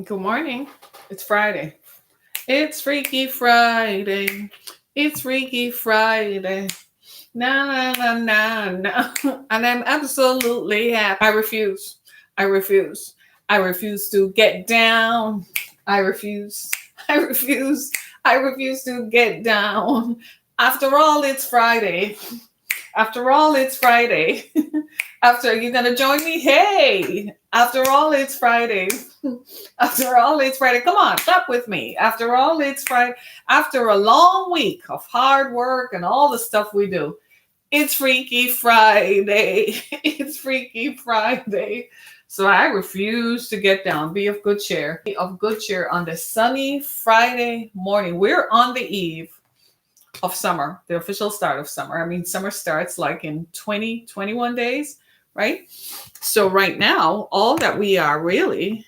Good morning. It's Friday. It's Freaky Friday. It's Freaky Friday. Na na na na na. And I'm absolutely happy. I refuse. I refuse. I refuse to get down. I refuse. I refuse. I refuse to get down. After all, it's Friday. After all, it's Friday. After you're gonna join me? Hey! After all, it's Friday. After all, it's Friday. Come on, clap with me. After all, it's Friday. After a long week of hard work and all the stuff we do, it's Freaky Friday. It's Freaky Friday. So I refuse to get down. Be of good cheer. Be of good cheer on this sunny Friday morning. We're on the eve of summer, the official start of summer. I mean, summer starts like in 20, 21 days, right? So right now, all that we are really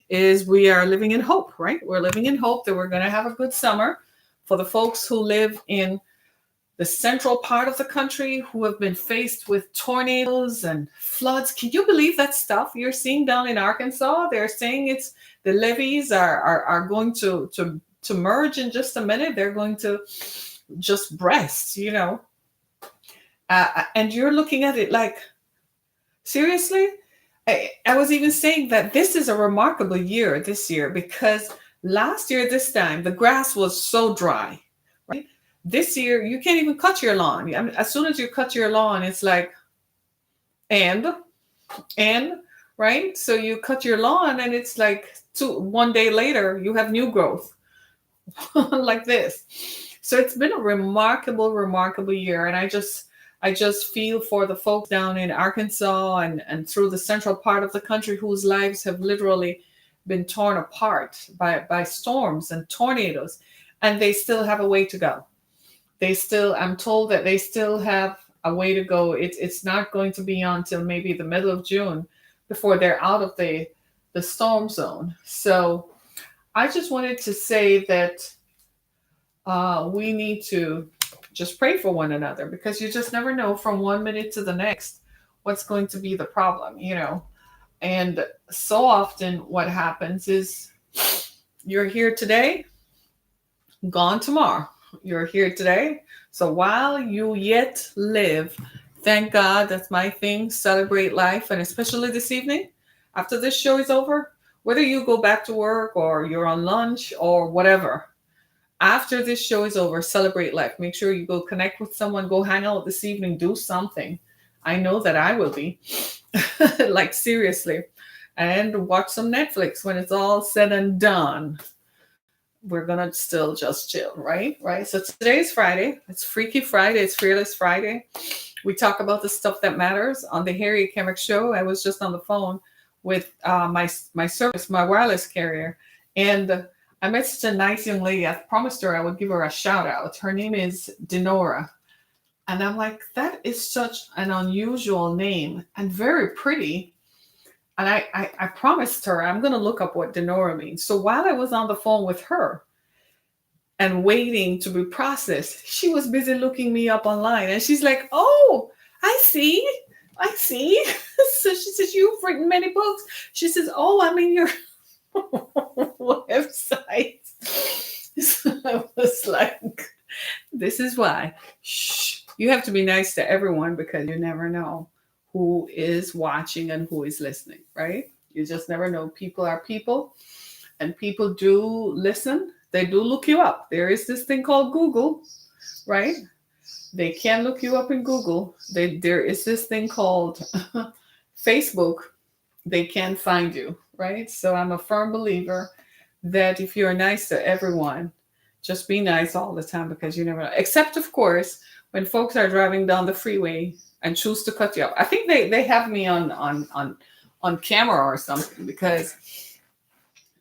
is we are living in hope, right? We're living in hope that we're going to have a good summer. For the folks who live in the central part of the country who have been faced with tornadoes and floods. Can you believe that stuff you're seeing down in Arkansas? They're saying it's the levees are going to merge in just a minute. They're going to just breast. And you're looking at it like, seriously? I was even saying that this is a remarkable year this year because last year this time the grass was so dry, right? This year you can't even cut your lawn. I mean, as soon as you cut your lawn, it's like and and right. So you cut your lawn and it's like 1 day later you have new growth like this. So it's been a remarkable year, and I just feel for the folks down in Arkansas and through the central part of the country whose lives have literally been torn apart by storms and tornadoes, and they still have a way to go. I'm told that they still have a way to go. It's not going to be until maybe the middle of June before they're out of the storm zone. So I just wanted to say that we need to just pray for one another because you just never know from 1 minute to the next what's going to be the problem. And so often what happens is you're here today, gone tomorrow. You're here today. So while you yet live, thank God, that's my thing, celebrate life. And especially this evening, after this show is over, whether you go back to work or you're on lunch or whatever, after this show is over, celebrate life. Make sure you go connect with someone, go hang out this evening, do something. I know that I will be, like seriously, and watch some Netflix when it's all said and done. We're gonna still just chill, right? Right. So today's Friday. It's Freaky Friday. It's Fearless Friday. We talk about the stuff that matters on the Harriet Kemmick Show. I was just on the phone with my service, my wireless carrier, and I met such a nice young lady. I promised her I would give her a shout out. Her name is Denora. And I'm like, that is such an unusual name and very pretty. And I promised her I'm going to look up what Denora means. So while I was on the phone with her and waiting to be processed, she was busy looking me up online. And she's like, oh, I see. I see. So she says, you've written many books. She says, oh, I'm in your website. So I was like, this is why. Shh. You have to be nice to everyone because you never know who is watching and who is listening, right? You just never know. People are people, and people do listen. They do look you up. There is this thing called Google, right? They can look you up in Google. There is this thing called Facebook. They can find you, right? So I'm a firm believer that if you're nice to everyone, just be nice all the time because you never know. Except, of course, when folks are driving down the freeway and choose to cut you off. I think they have me on camera or something because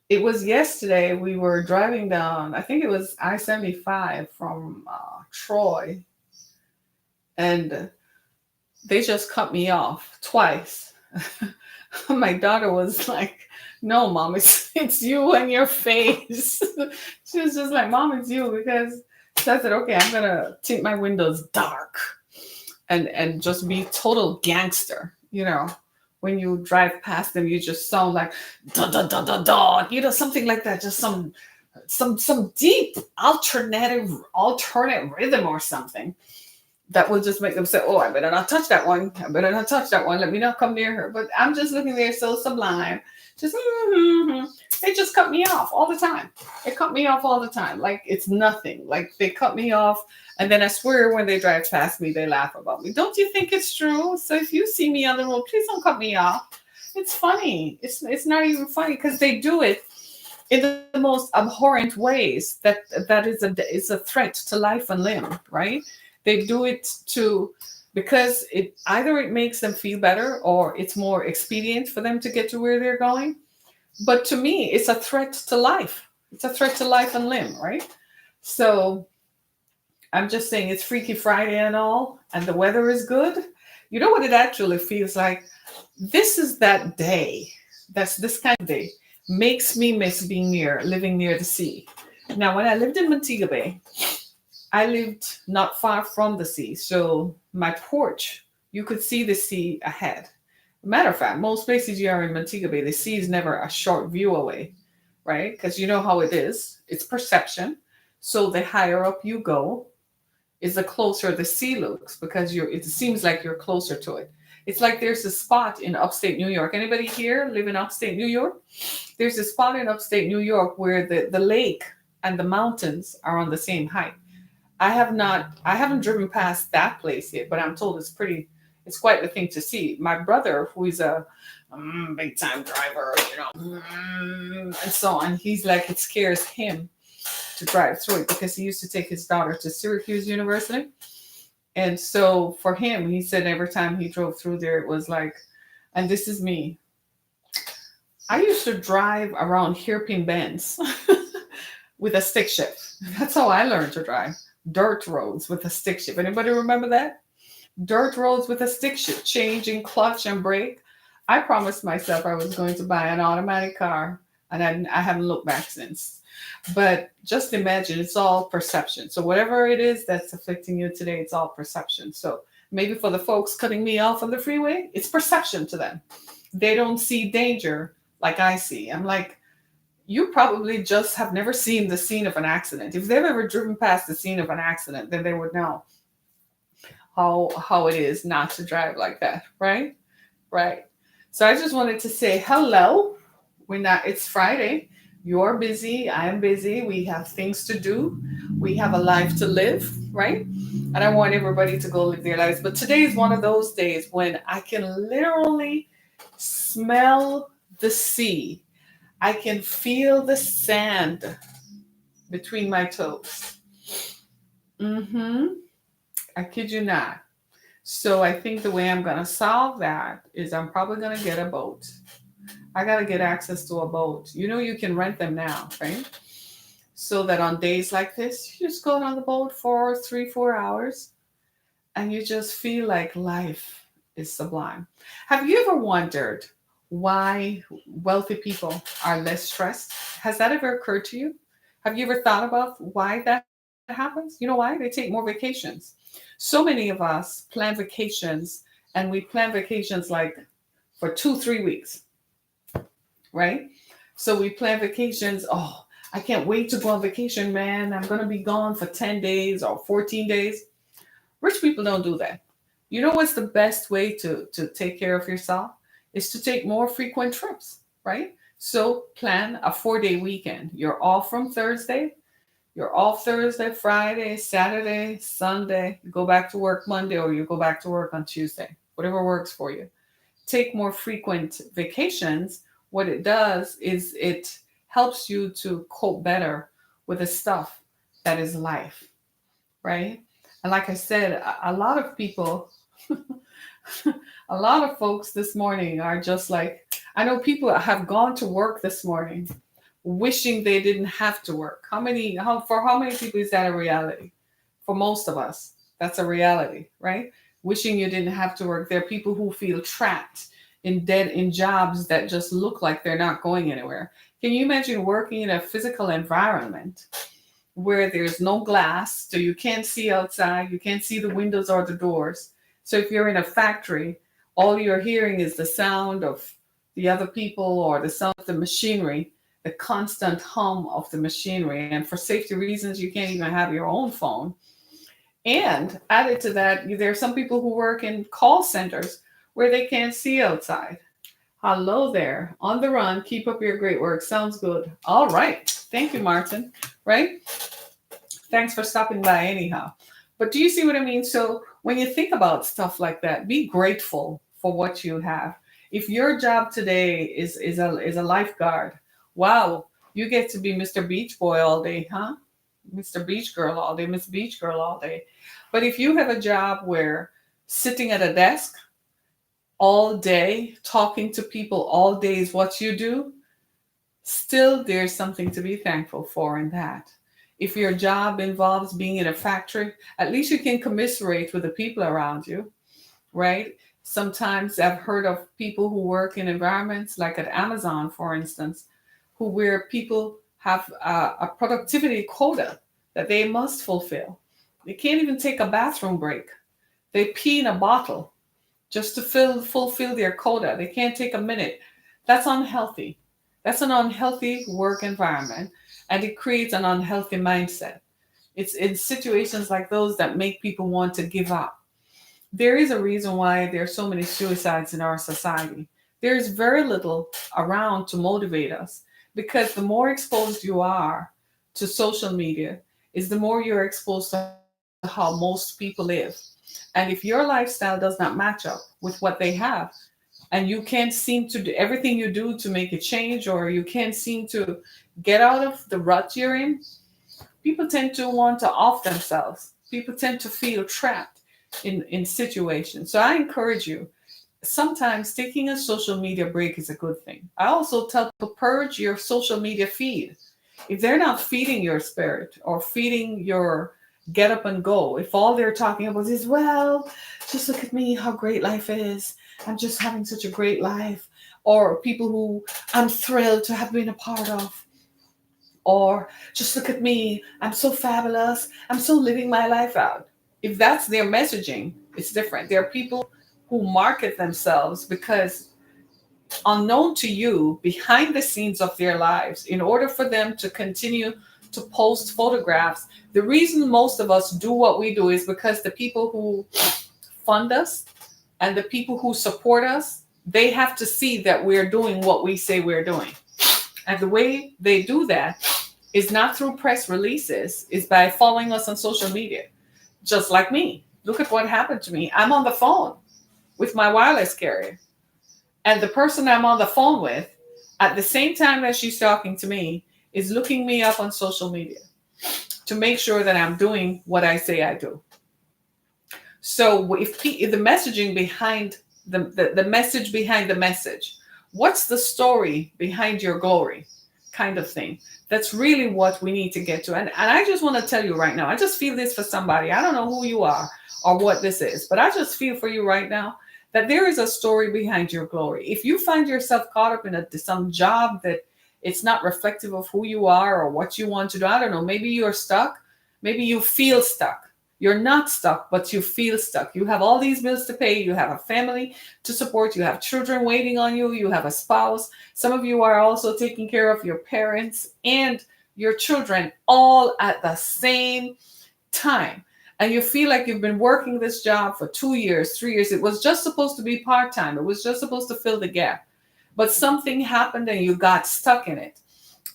it was yesterday we were driving down, I think it was I-75 from Troy, and they just cut me off twice. My daughter was like, no, Mom, it's you and your face. She was just like, Mom, it's you, because so I said, okay, I'm going to tint my windows dark and just be total gangster, when you drive past them, you just sound like da da da da da, something like that, just some deep alternate rhythm or something that will just make them say, "Oh, I better not touch that one. I better not touch that one. Let me not come near her." But I'm just looking there, so sublime. Just they just cut me off all the time. They cut me off all the time, like it's nothing. Like they cut me off, and then I swear when they drive past me, they laugh about me. Don't you think it's true? So if you see me on the road, please don't cut me off. It's funny. It's not even funny because they do it in the most abhorrent ways it's a threat to life and limb, right? They do it to because it makes them feel better or it's more expedient for them to get to where they're going. But to me, it's a threat to life. It's a threat to life and limb, right? So I'm just saying it's Freaky Friday and all, and the weather is good. You know what it actually feels like? This is that day. That's this kind of day. Makes me miss living near the sea. Now, when I lived in Montego Bay, I lived not far from the sea. So my porch, you could see the sea ahead. Matter of fact, most places you are in Montego Bay, the sea is never a short view away, right? Because you know how it is. It's perception. So the higher up you go, is the closer the sea looks because it seems like you're closer to it. It's like there's a spot in upstate New York. Anybody here live in upstate New York? There's a spot in upstate New York where the lake and the mountains are on the same height. I haven't driven past that place yet, but I'm told it's quite the thing to see. My brother, who is a big time driver, and so on, he's like, it scares him to drive through it because he used to take his daughter to Syracuse University. And so for him, he said every time he drove through there, it was like, and this is me. I used to drive around hairpin bends with a stick shift. That's how I learned to drive. Dirt roads with a stick shift. Anybody remember that? Dirt roads with a stick shift, changing clutch and brake. I promised myself I was going to buy an automatic car, and I haven't looked back since. But just imagine, it's all perception. So whatever it is that's afflicting you today, it's all perception. So maybe for the folks cutting me off on the freeway, it's perception to them. They don't see danger like I see. I'm like, you probably just have never seen the scene of an accident. If they've ever driven past the scene of an accident, then they would know how it is not to drive like that, right? Right. So I just wanted to say hello. It's Friday. You're busy. I'm busy. We have things to do. We have a life to live, right? And I want everybody to go live their lives. But today is one of those days when I can literally smell the sea. I can feel the sand between my toes. I kid you not. So I think the way I'm going to solve that is I'm probably going to get a boat. I got to get access to a boat. You can rent them now, right? So that on days like this, you just go on the boat for 3-4 hours and you just feel like life is sublime. Have you ever wondered why wealthy people are less stressed? Has that ever occurred to you? Have you ever thought about why that happens? You know why? They take more vacations. So many of us plan vacations, and we plan vacations like for 2-3 weeks, right? So we plan vacations. Oh, I can't wait to go on vacation, man. I'm going to be gone for 10 days or 14 days. Rich people don't do that. You know what's the best way to take care of yourself? Is to take more frequent trips, right? So plan a 4-day weekend. You're off from Thursday. You're off Thursday, Friday, Saturday, Sunday. You go back to work Monday, or you go back to work on Tuesday. Whatever works for you. Take more frequent vacations. What it does is it helps you to cope better with the stuff that is life, right? And like I said, a lot of people, a lot of folks this morning are just like, I know people have gone to work this morning wishing they didn't have to work. For how many people is that a reality? For most of us, that's a reality, right? Wishing you didn't have to work. There are people who feel trapped in jobs that just look like they're not going anywhere. Can you imagine working in a physical environment where there's no glass, so you can't see outside, you can't see the windows or the doors? So if you're in a factory All you're hearing is the sound of the other people or the sound of the machinery, the constant hum of the machinery. And for safety reasons, you can't even have your own phone. And added to that, there are some people who work in call centers where they can't see outside. Hello there. On the run. Keep up your great work. Sounds good. All right. Thank you, Martin. Right? Thanks for stopping by, anyhow. But do you see what I mean? So when you think about stuff like that, be grateful for what you have. If your job today is a lifeguard, wow, you get to be Mr. Beach Boy all day, huh? Mr. Beach Girl all day, Miss Beach Girl all day. But if you have a job where sitting at a desk all day, talking to people all day is what you do, still there's something to be thankful for in that. If your job involves being in a factory, at least you can commiserate with the people around you, right? Sometimes I've heard of people who work in environments like at Amazon, for instance, where people have a productivity quota that they must fulfill. They can't even take a bathroom break. They pee in a bottle just to fulfill their quota. They can't take a minute. That's unhealthy. That's an unhealthy work environment, and it creates an unhealthy mindset. It's in situations like those that make people want to give up. There is a reason why there are so many suicides in our society. There's very little around to motivate us because the more exposed you are to social media, is the more you're exposed to how most people live. And if your lifestyle does not match up with what they have, and you can't seem to do everything you do to make a change, or you can't seem to get out of the rut you're in, people tend to want to off themselves. People tend to feel trapped in situations. So I encourage you, sometimes taking a social media break is a good thing. I also tell people, purge your social media feed. If they're not feeding your spirit or feeding your get up and go, if all they're talking about is, well, just look at me, how great life is. I'm just having such a great life. Or people who I'm thrilled to have been a part of. Or just look at me, I'm so fabulous. I'm so living my life out. If that's their messaging, it's different. There are people who market themselves because unknown to you, behind the scenes of their lives, in order for them to continue to post photographs. The reason most of us do what we do is because the people who fund us and the people who support us, they have to see that we're doing what we say we're doing. And the way they do that is not through press releases, is by following us on social media. Just like me. Look at what happened to me. I'm on the phone with my wireless carrier. And the person I'm on the phone with, at the same time that she's talking to me, is looking me up on social media to make sure that I'm doing what I say I do. So if the messaging behind the message behind the message, what's the story behind your glory kind of thing? That's really what we need to get to. And I just want to tell you right now, I just feel this for somebody. I don't know who you are or what this is, but I just feel for you right now that there is a story behind your glory. If you find yourself caught up in some job that it's not reflective of who you are or what you want to do, I don't know, maybe you're stuck, maybe you feel stuck. You're not stuck, but you feel stuck. You have all these bills to pay. You have a family to support. You have children waiting on you. You have a spouse. Some of you are also taking care of your parents and your children all at the same time. And you feel like you've been working this job for 2 years, 3 years. It was just supposed to be part-time. It was just supposed to fill the gap. But something happened and you got stuck in it.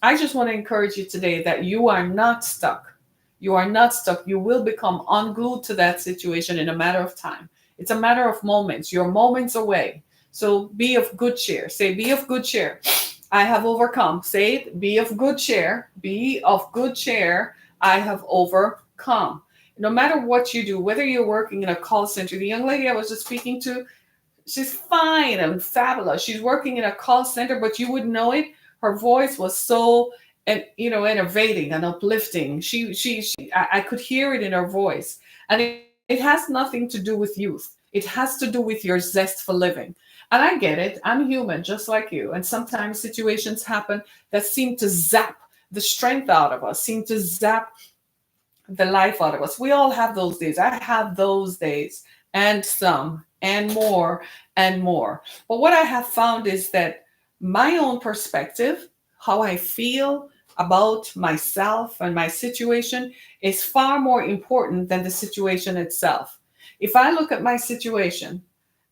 I just want to encourage you today that you are not stuck. You are not stuck. You will become unglued to that situation in a matter of time. It's a matter of moments. You're moments away. So be of good cheer. Say, be of good cheer. I have overcome. Say it. Be of good cheer. Be of good cheer. I have overcome. No matter what you do, whether you're working in a call center, the young lady I was just speaking to, she's fine and fabulous. She's working in a call center, but you wouldn't know it. Her voice was so, and innovating and uplifting. I could hear it in her voice, and it has nothing to do with youth. It has to do with your zest for living. And I get it. I'm human, just like you. And sometimes situations happen that seem to zap the strength out of us, seem to zap the life out of us. We all have those days. I have those days and some. and more and more. But what I have found is that my own perspective, how I feel about myself and my situation, is far more important than the situation itself. If I look at my situation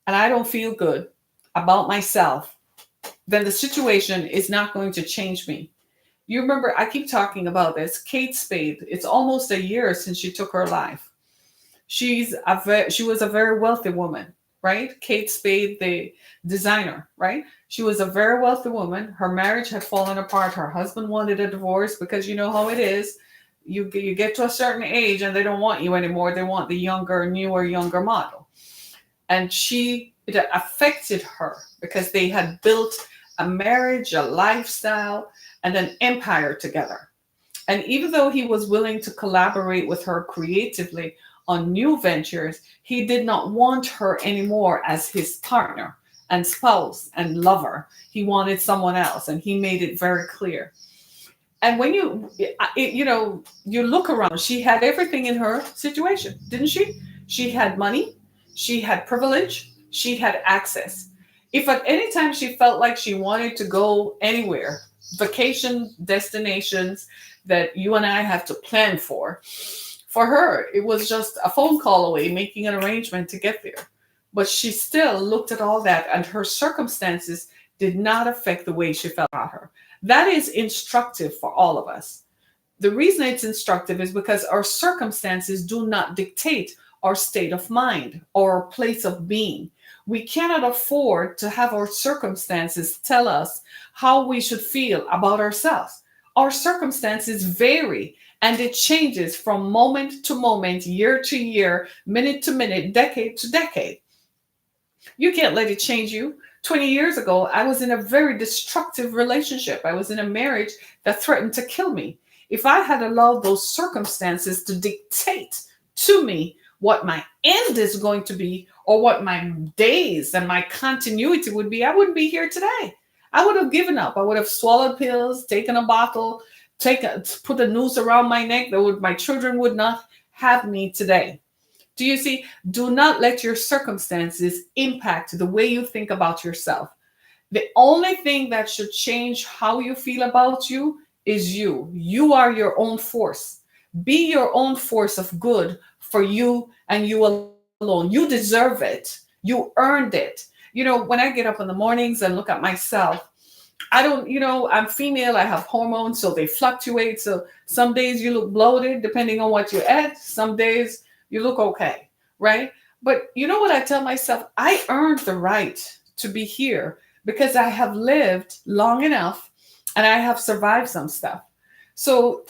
and I don't feel good about myself, then the situation is not going to change me. You remember, I keep talking about this. Kate Spade, it's almost a year since she took her life. She was a very wealthy woman, right? Kate Spade, the designer, right? She was a very wealthy woman. Her marriage had fallen apart. Her husband wanted a divorce because you know how it is. You get to a certain age and they don't want you anymore. They want the younger, newer, younger model. And it affected her because they had built a marriage, a lifestyle, and an empire together. And even though he was willing to collaborate with her creatively on new ventures, he did not want her anymore as his partner and spouse and lover. He wanted someone else, and he made it very clear. And when you look around, she had everything in her situation, didn't she? She had money, she had privilege, she had access. If at any time she felt like she wanted to go anywhere, vacation destinations that you and I have to plan for her, it was just a phone call away, making an arrangement to get there. But she still looked at all that, and her circumstances did not affect the way she felt about her. That is instructive for all of us. The reason it's instructive is because our circumstances do not dictate our state of mind or our place of being. We cannot afford to have our circumstances tell us how we should feel about ourselves. Our circumstances vary and it changes from moment to moment, year to year, minute to minute, decade to decade. You can't let it change you. 20 years ago, I was in a very destructive relationship. I was in a marriage that threatened to kill me. If I had allowed those circumstances to dictate to me what my end is going to be or what my days and my continuity would be, I wouldn't be here today. I would have given up. I would have swallowed pills, taken a bottle, put a noose around my neck. My children would not have me today. Do you see? Do not let your circumstances impact the way you think about yourself. The only thing that should change how you feel about you is you. You are your own force. Be your own force of good for you and you alone. You deserve it. You earned it. When I get up in the mornings and look at myself, I don't, I'm female, I have hormones, so they fluctuate. So some days you look bloated, depending on what you ate. Some days you look okay, right? But you know what I tell myself? I earned the right to be here because I have lived long enough and I have survived some stuff. So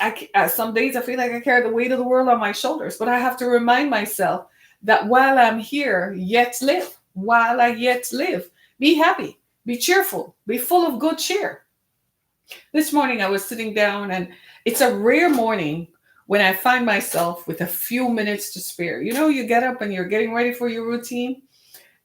some days I feel like I carry the weight of the world on my shoulders, but I have to remind myself that while I'm here, yet live. While I yet live, be happy, be cheerful, be full of good cheer. This morning I was sitting down, and it's a rare morning when I find myself with a few minutes to spare. You get up and you're getting ready for your routine.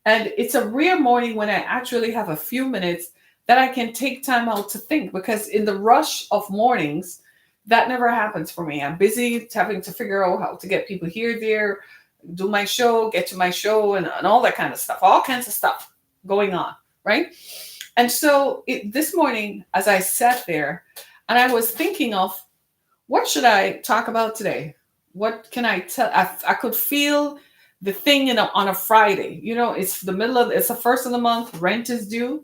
And it's a rare morning when I actually have a few minutes that I can take time out to think, because in the rush of mornings, that never happens for me. I'm busy having to figure out how to get people here, there, do my show, get to my show, and all that kind of stuff, all kinds of stuff going on, right? And so this morning, as I sat there and I was thinking of what should I talk about today? What can I tell? I could feel the thing on a Friday. It's it's the first of the month, rent is due,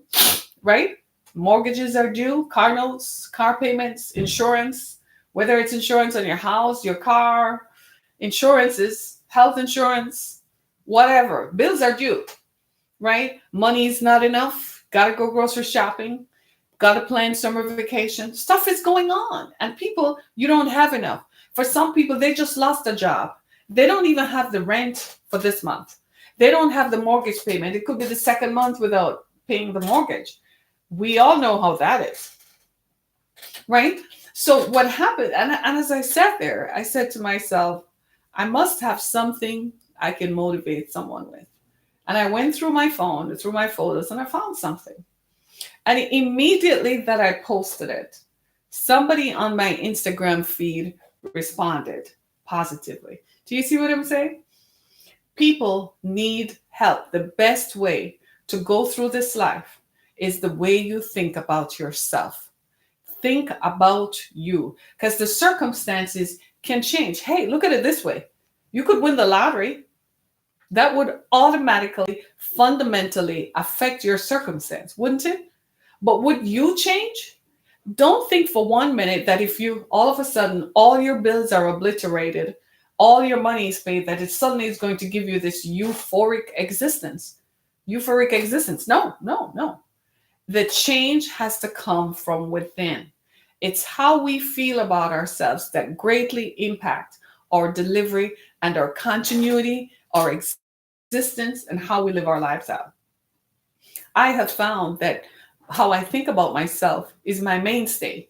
right? Mortgages are due, car notes, car payments, insurance, whether it's insurance on your house, your car, insurances, health insurance, whatever. Bills are due, right? Money's not enough. Got to go grocery shopping. Got to plan summer vacation. Stuff is going on. And people, you don't have enough. For some people, they just lost a job. They don't even have the rent for this month. They don't have the mortgage payment. It could be the second month without paying the mortgage. We all know how that is, right? So what happened, and as I sat there, I said to myself, I must have something I can motivate someone with. And I went through my phone, through my photos, and I found something. And immediately that I posted it, somebody on my Instagram feed responded positively. Do you see what I'm saying? People need help, the best way to go through this life is the way you think about yourself. Think about you because the circumstances can change. Hey, look at it this way. You could win the lottery. That would automatically, fundamentally affect your circumstance, wouldn't it? But would you change? Don't think for 1 minute that if you all of a sudden all your bills are obliterated, all your money is paid, that it suddenly is going to give you this euphoric existence. Euphoric existence. No, no, no. The change has to come from within. It's how we feel about ourselves that greatly impact our delivery and our continuity, our existence, and how we live our lives out. I have found that how I think about myself is my mainstay.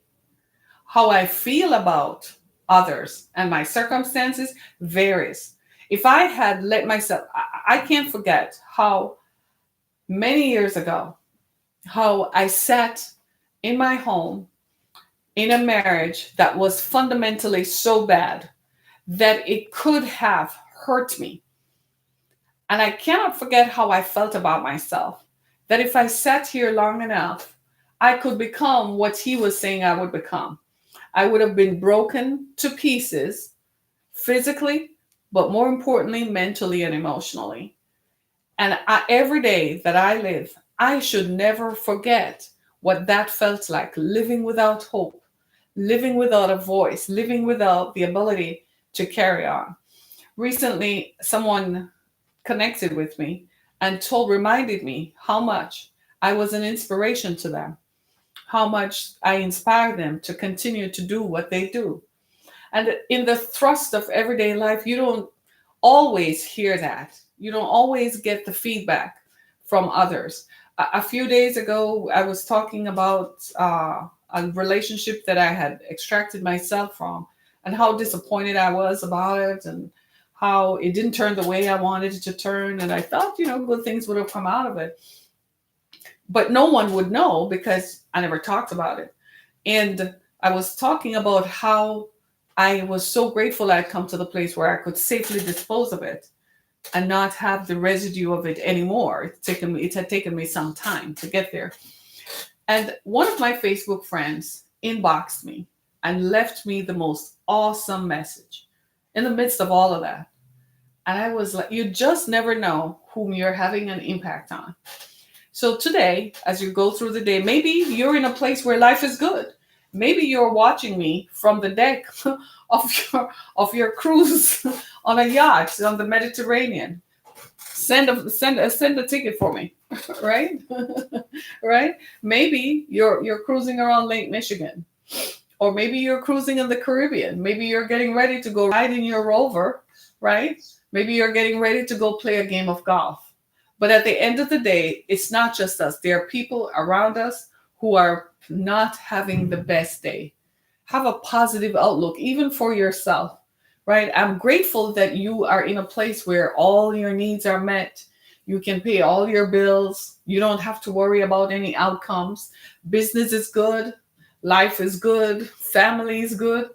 How I feel about others and my circumstances varies. If I had let myself, I can't forget how many years ago, how I sat in my home in a marriage that was fundamentally so bad that it could have hurt me. And I cannot forget how I felt about myself. That if I sat here long enough, I could become what he was saying I would become. I would have been broken to pieces physically, but more importantly, mentally and emotionally. And every day that I live, I should never forget what that felt like living without hope, living without a voice, living without the ability to carry on. Recently, someone connected with me and reminded me how much I was an inspiration to them, how much I inspire them to continue to do what they do. And in the thrust of everyday life, you don't always hear that. You don't always get the feedback from others. A few days ago, I was talking about a relationship that I had extracted myself from and how disappointed I was about it and how it didn't turn the way I wanted it to turn. And I thought, good things would have come out of it. But no one would know because I never talked about it. And I was talking about how I was so grateful I'd come to the place where I could safely dispose of it and not have the residue of it anymore. It had taken me some time to get there. And one of my Facebook friends inboxed me and left me the most awesome message in the midst of all of that. And I was like, you just never know whom you're having an impact on. So today, as you go through the day, maybe you're in a place where life is good. Maybe you're watching me from the deck of your cruise on a yacht on the Mediterranean. Send a ticket for me, right? Right? Maybe you're cruising around Lake Michigan, or maybe you're cruising in the Caribbean. Maybe you're getting ready to go ride in your rover, right? Maybe you're getting ready to go play a game of golf. But at the end of the day, it's not just us. There are people around us who are not having the best day. Have a positive outlook, even for yourself, right? I'm grateful that you are in a place where all your needs are met. You can pay all your bills. You don't have to worry about any outcomes. Business is good. Life is good. Family is good.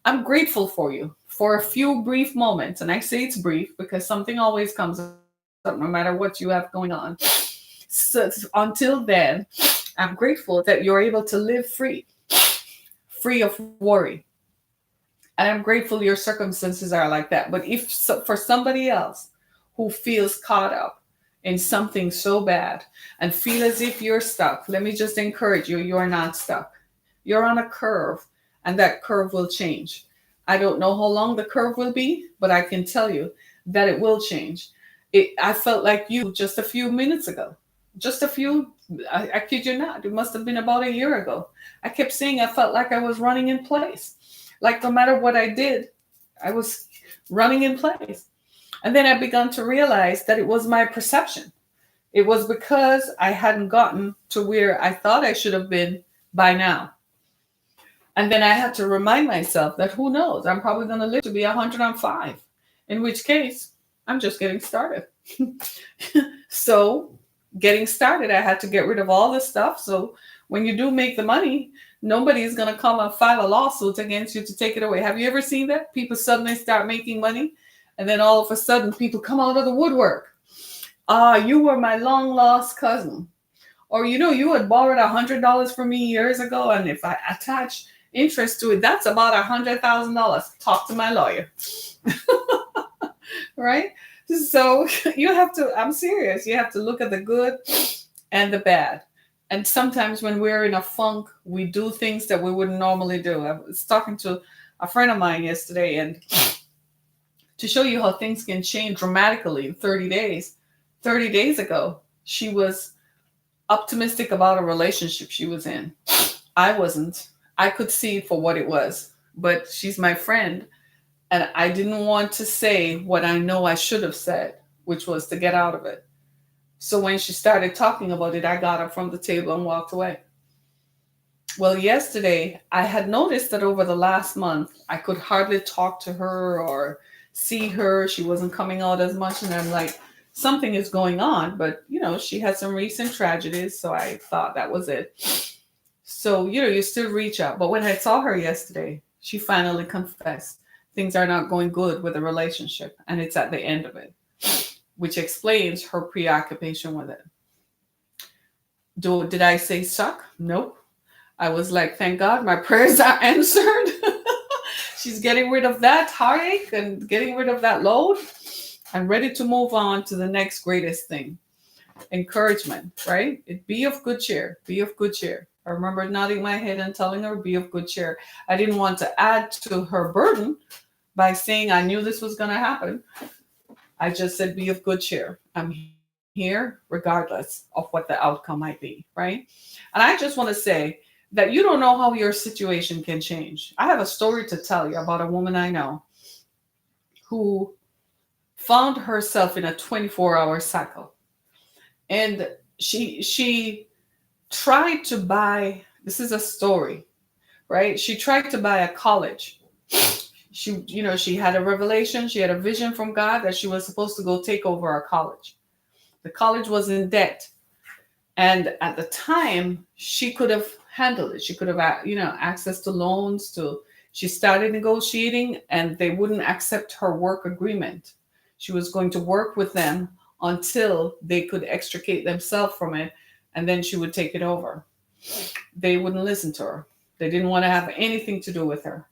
I'm grateful for you for a few brief moments. And I say it's brief because something always comes up no matter what you have going on. So until then, I'm grateful that you're able to live free of worry. And I'm grateful your circumstances are like that. But if for somebody else who feels caught up in something so bad and feel as if you're stuck, let me just encourage you, you're not stuck. You're on a curve, and that curve will change. I don't know how long the curve will be, but I can tell you that it will change. I felt like you just a few minutes ago. Just a few, I kid you not, it must have been about a year ago. I kept saying I felt like I was running in place. Like no matter what I did, I was running in place. And then I began to realize that it was my perception. It was because I hadn't gotten to where I thought I should have been by now. And then I had to remind myself that who knows, I'm probably going to live to be 105, in which case I'm just getting started. So getting started, I had to get rid of all this stuff. So when you do make the money, nobody's going to come and file a lawsuit against you to take it away. Have you ever seen that? People suddenly start making money, and then all of a sudden people come out of the woodwork You were my long lost cousin. Or, you had borrowed $100 from me years ago, and if I attach interest to it, that's about $100,000. Talk to my lawyer. Right? So you have to, I'm serious, you have to look at the good and the bad. And sometimes when we're in a funk, we do things that we wouldn't normally do. I was talking to a friend of mine yesterday, and to show you how things can change dramatically in 30 days, 30 days ago, she was optimistic about a relationship she was in. I wasn't. I could see it for what it was, but she's my friend, and I didn't want to say what I know I should have said, which was to get out of it. So when she started talking about it, I got up from the table and walked away. Well, yesterday, I had noticed that over the last month, I could hardly talk to her or see her. She wasn't coming out as much. And I'm like, something is going on. But, she had some recent tragedies. So I thought that was it. So, you still reach out. But when I saw her yesterday, she finally confessed things are not going good with the relationship. And it's at the end of it, which explains her preoccupation with it. Did I say suck? Nope. I was like, thank God my prayers are answered. She's getting rid of that heartache and getting rid of that load and ready to move on to the next greatest thing. Encouragement, right? Be of good cheer. Be of good cheer. I remember nodding my head and telling her, be of good cheer. I didn't want to add to her burden by saying I knew this was going to happen. I just said, be of good cheer. I'm here regardless of what the outcome might be, right? And I just want to say that you don't know how your situation can change. I have a story to tell you about a woman I know who found herself in a 24-hour cycle. And she tried to buy, this is a story, right? She tried to buy a college. She had a revelation, she had a vision from God that she was supposed to go take over a college. The college was in debt. And at the time, she could have handled it. She could have, access to loans. She started negotiating, and they wouldn't accept her work agreement. She was going to work with them until they could extricate themselves from it, and then she would take it over. They wouldn't listen to her. They didn't want to have anything to do with her.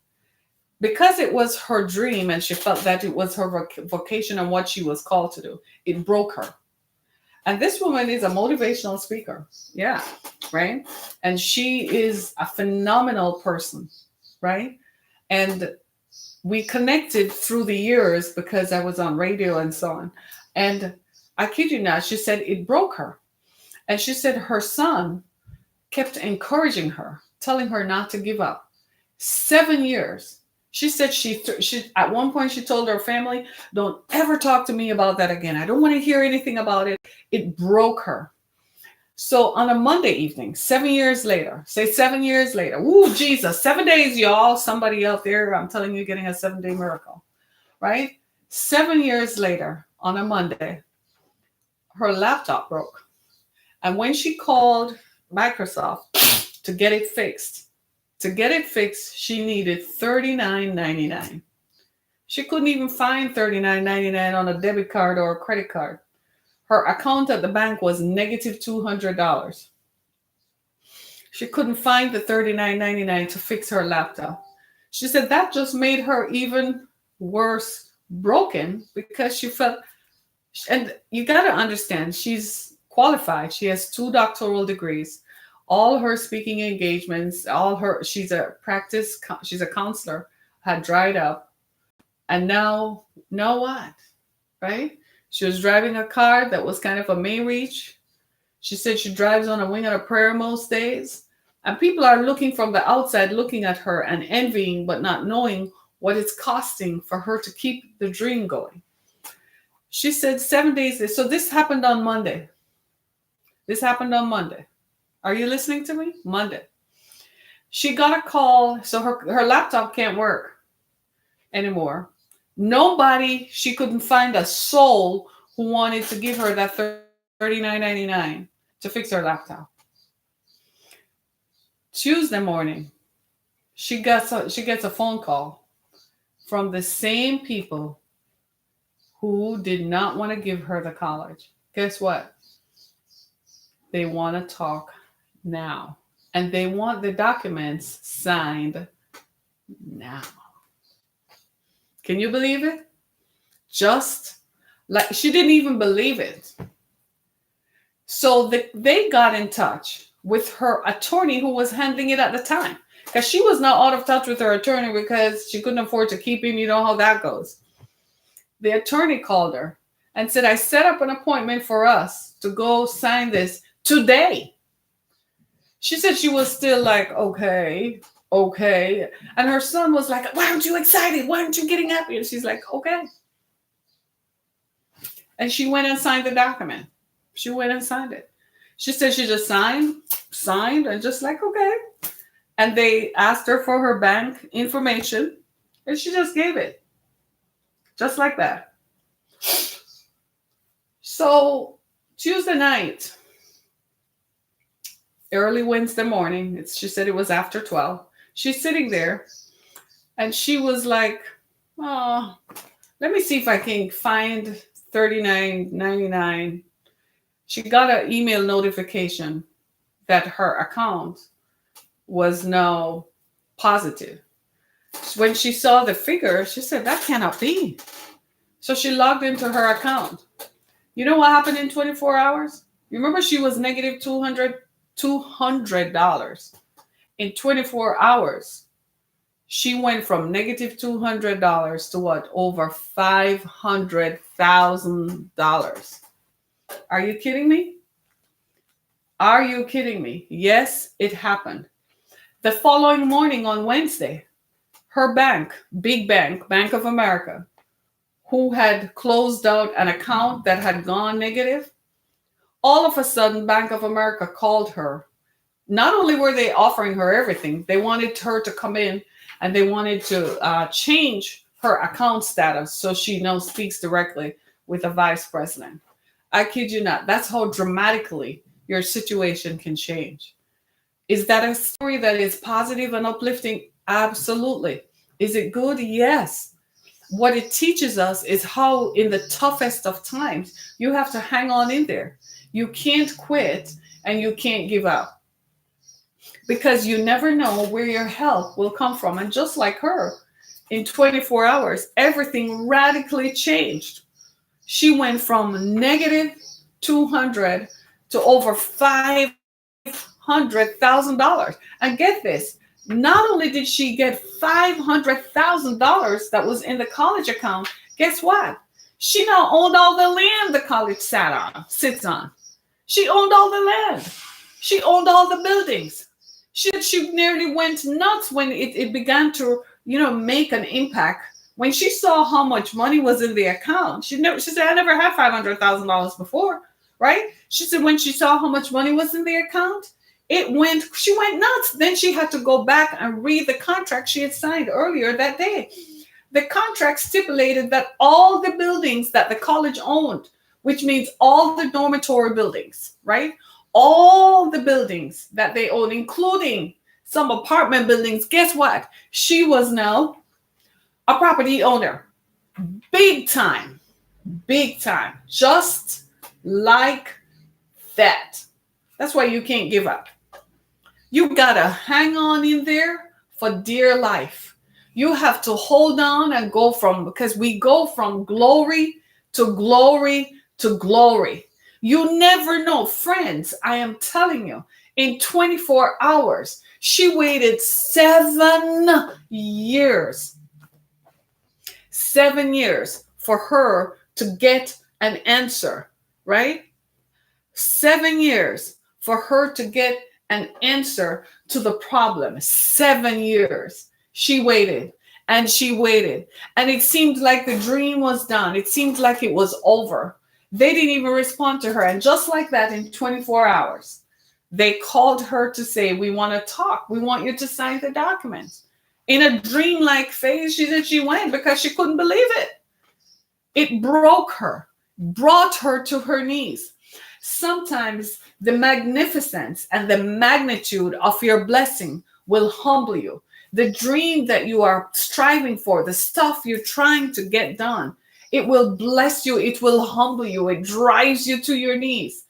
Because it was her dream and she felt that it was her vocation and what she was called to do, it broke her. And this woman is a motivational speaker. Yeah, right? And she is a phenomenal person, right? And we connected through the years because I was on radio and so on. And I kid you not, she said it broke her. And she said her son kept encouraging her, telling her not to give up. 7 years. She said she at one point she told her family, don't ever talk to me about that again. I don't want to hear anything about it. It broke her. So on a Monday evening, 7 years later, say 7 years later, ooh, Jesus, 7 days, y'all. Somebody out there, I'm telling you, getting a 7-day miracle, right? 7 years later, on a Monday, her laptop broke. And when she called Microsoft to get it fixed, she needed $39.99. She couldn't even find $39.99 on a debit card or a credit card. Her account at the bank was negative $200. She couldn't find the $39.99 to fix her laptop. She said that just made her even worse broken because she felt, and you got to understand, she's qualified. She has 2 doctoral degrees. All her speaking engagements, she's a counselor, had dried up. And now what? Right? She was driving a car that was kind of a May reach. She said she drives on a wing and a prayer most days. And people are looking from the outside, looking at her and envying, but not knowing what it's costing for her to keep the dream going. She said 7 days. So this happened on Monday. Are you listening to me? Monday. She got a call. So her laptop can't work anymore. Nobody, she couldn't find a soul who wanted to give her that $39.99 to fix her laptop. Tuesday morning, she gets a phone call from the same people who did not want to give her the college. Guess what? They want to talk now. And they want the documents signed now. Can you believe it? Just like she didn't even believe it. So they got in touch with her attorney who was handling it at the time. Because she was now out of touch with her attorney because she couldn't afford to keep him. You know how that goes. The attorney called her and said, I set up an appointment for us to go sign this today. She said she was still like, okay. And her son was like, why aren't you excited? Why aren't you getting happy? And she's like, okay. And she went and signed the document. She went and signed it. She said she just signed, and just like, okay. And they asked her for her bank information, and she just gave it. Just like that. So Tuesday night, early Wednesday morning, she said it was after 12. She's sitting there, and she was like, oh, let me see if I can find $39.99. She got an email notification that her account was now positive. When she saw the figure, she said, that cannot be. So she logged into her account. You know what happened in 24 hours? You remember she was negative $200. In 24 hours, she went from negative $200 to what? Over $500,000. Are you kidding me? Are you kidding me? Yes, it happened. The following morning on Wednesday, her bank, big bank, Bank of America, who had closed out an account that had gone negative, all of a sudden, Bank of America called her. Not only were they offering her everything, they wanted her to come in and they wanted to change her account status so she now speaks directly with the vice president. I kid you not. That's how dramatically your situation can change. Is that a story that is positive and uplifting? Absolutely. Is it good? Yes. What it teaches us is how in the toughest of times, you have to hang on in there. You can't quit and you can't give up. Because you never know where your help will come from. And just like her, in 24 hours, everything radically changed. She went from negative 200 to over $500,000. And get this, not only did she get $500,000 that was in the college account, guess what? She now owned all the land the college sits on. She owned all the land. She owned all the buildings. She nearly went nuts when it began to, make an impact. When she saw how much money was in the account, she said, I never had $500,000 before, right? She said when she saw how much money was in the account, she went nuts. Then she had to go back and read the contract she had signed earlier that day. The contract stipulated that all the buildings that the college owned, which means all the dormitory buildings, right? All the buildings that they own, including some apartment buildings, guess what? She was now a property owner. Big time. Just like that. That's why you can't give up. You gotta hang on in there for dear life. You have to hold on and because we go from glory to glory to glory. You never know, friends. I am telling you, in 24 hours, she waited 7 years. 7 years for her to get an answer, right? 7 years for her to get an answer to the problem. 7 years. She waited and she waited. And it seemed like the dream was done. It seemed like it was over. They didn't even respond to her. And just like that, in 24 hours, they called her to say, we want to talk. We want you to sign the documents. In a dreamlike phase, she went because she couldn't believe it. It broke her, brought her to her knees. Sometimes the magnificence and the magnitude of your blessing will humble you. The dream that you are striving for, the stuff you're trying to get done, It will bless you. It will humble you. It drives you to your knees.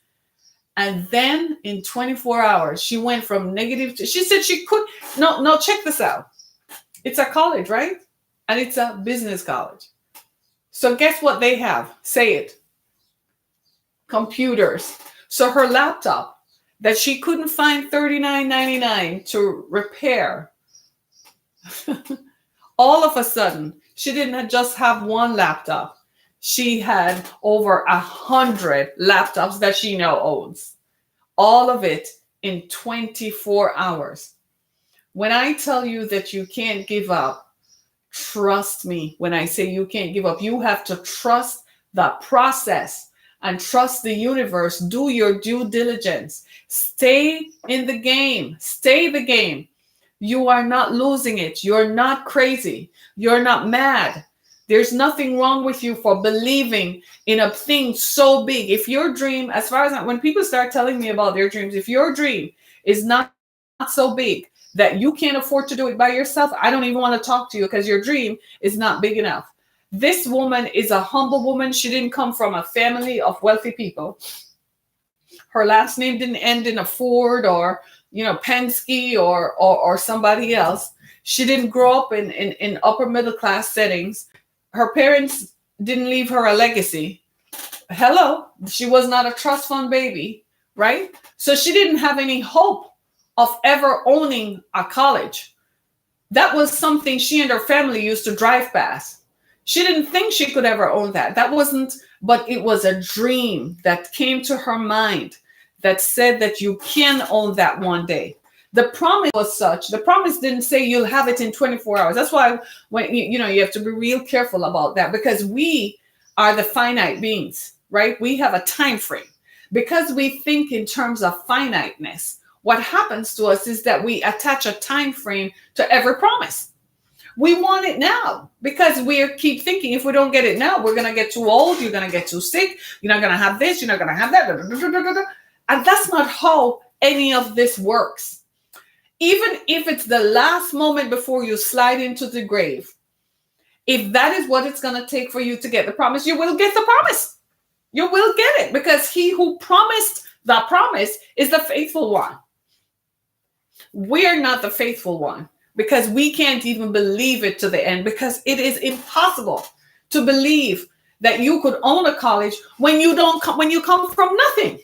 And then in 24 hours, she went from negative to, she said she could, no, check this out. It's a college, right? And it's a business college. So guess what they have? Say it. Computers. So her laptop that she couldn't find $39.99 to repair, all of a sudden, she didn't just have one laptop. She had over 100 laptops that she now owns. All of it in 24 hours. When I tell you that you can't give up, trust me when I say you can't give up. You have to trust the process and trust the universe. Do your due diligence. Stay in the game. Stay the game. You are not losing it. You're not crazy. You're not mad. There's nothing wrong with you for believing in a thing so big. If your dream, as far as when people start telling me about their dreams, if your dream is not so big that you can't afford to do it by yourself, I don't even want to talk to you because your dream is not big enough. This woman is a humble woman. She didn't come from a family of wealthy people. Her last name didn't end in a Ford or, Penske or somebody else. She didn't grow up in upper middle class settings. Her parents didn't leave her a legacy. Hello, she was not a trust fund baby, right? So she didn't have any hope of ever owning a college. That was something she and her family used to drive past. She didn't think she could ever own that. But it was a dream that came to her mind that said that you can own that one day. The promise was such. The promise didn't say you'll have it in 24 hours. That's why when you have to be real careful about that, because we are the finite beings, right? We have a time frame. Because we think in terms of finiteness, what happens to us is that we attach a time frame to every promise. We want it now because we keep thinking if we don't get it now, we're going to get too old. You're going to get too sick. You're not going to have this. You're not going to have that. And that's not how any of this works. Even if it's the last moment before you slide into the grave, if that is what it's going to take for you to get the promise, you will get the promise. You will get it because he who promised the promise is the faithful one. We're not the faithful one because we can't even believe it to the end, because it is impossible to believe that you could own a college when you come from nothing,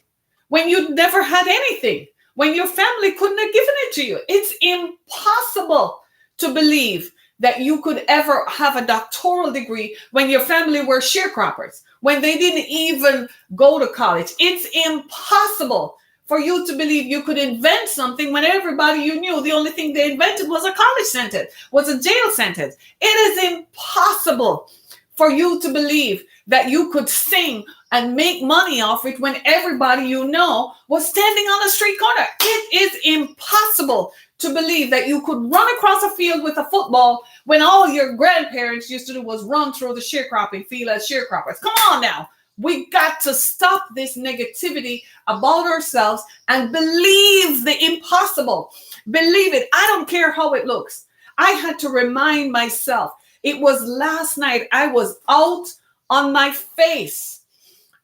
when you never had anything, when your family couldn't have given it to you. It's impossible to believe that you could ever have a doctoral degree when your family were sharecroppers, when they didn't even go to college. It's impossible for you to believe you could invent something when everybody you knew, the only thing they invented was a college sentence, was a jail sentence. It is impossible for you to believe that you could sing and make money off it when everybody you know was standing on a street corner. It is impossible to believe that you could run across a field with a football when all your grandparents used to do was run through the sharecropping field as sharecroppers. Come on now. We got to stop this negativity about ourselves and believe the impossible. Believe it. I don't care how it looks. I had to remind myself. It was last night. I was out on my face.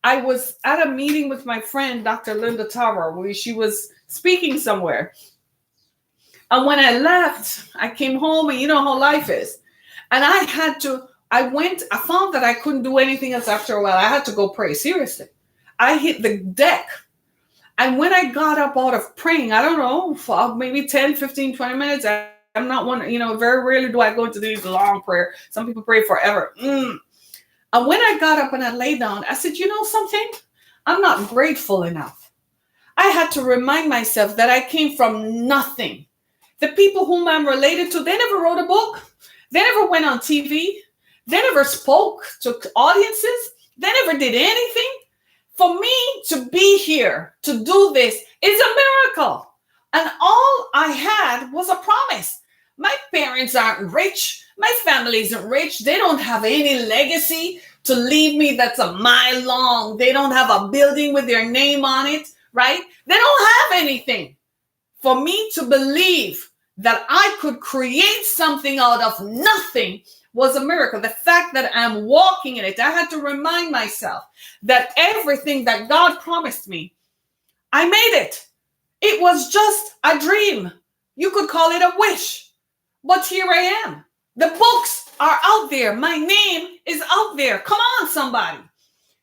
I was at a meeting with my friend, Dr. Linda Tower, where she was speaking somewhere. And when I left, I came home, and you know how life is. And I found that I couldn't do anything else after a while. I had to go pray. Seriously. I hit the deck. And when I got up out of praying, I don't know, for maybe 10, 15, 20 minutes, I'm not one, very rarely do I go into these long prayer. Some people pray forever. And when I got up and I lay down, I said, you know something? I'm not grateful enough. I had to remind myself that I came from nothing. The people whom I'm related to, they never wrote a book. They never went on TV. They never spoke to audiences. They never did anything. For me to be here, to do this, is a miracle. And all I had was a promise. My parents aren't rich. My family isn't rich. They don't have any legacy to leave me that's a mile long. They don't have a building with their name on it, right? They don't have anything. For me to believe that I could create something out of nothing was a miracle. The fact that I'm walking in it, I had to remind myself that everything that God promised me, I made it. It was just a dream. You could call it a wish. But here I am. The books are out there. My name is out there. Come on, somebody.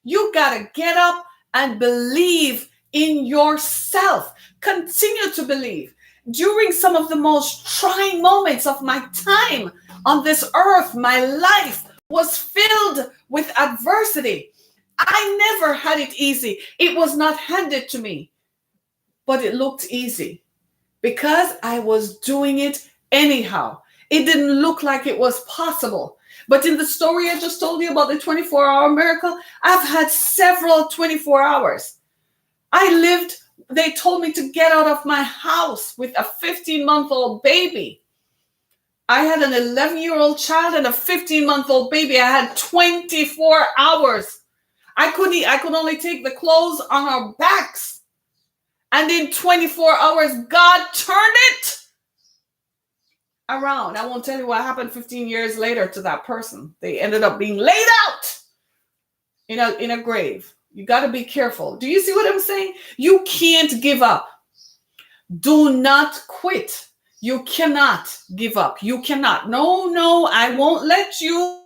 You got to get up and believe in yourself. Continue to believe. During some of the most trying moments of my time on this earth, my life was filled with adversity. I never had it easy. It was not handed to me, but it looked easy because I was doing it anyhow. It didn't look like it was possible. But in the story I just told you about the 24-hour miracle, I've had several 24 hours. They told me to get out of my house with a 15-month-old baby. I had an 11-year-old child and a 15-month-old baby. I had 24 hours. I could only take the clothes on our backs. And in 24 hours, God turned it around. I won't tell you what happened 15 years later to that person. They ended up being laid out in a grave. You got to be careful. Do you see what I'm saying? You can't give up. Do not quit. You cannot give up. You cannot. No, I won't let you.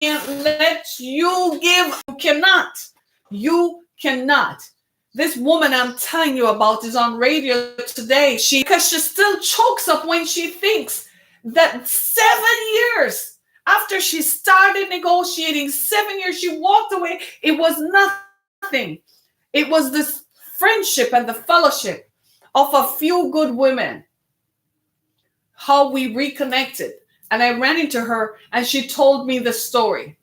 Can't let you give. You cannot. You cannot. This woman I'm telling you about is on radio today. Because she still chokes up when she thinks that 7 years after she started negotiating, 7 years, she walked away. It was nothing. It was this friendship and the fellowship of a few good women. How we reconnected. And I ran into her and she told me the story.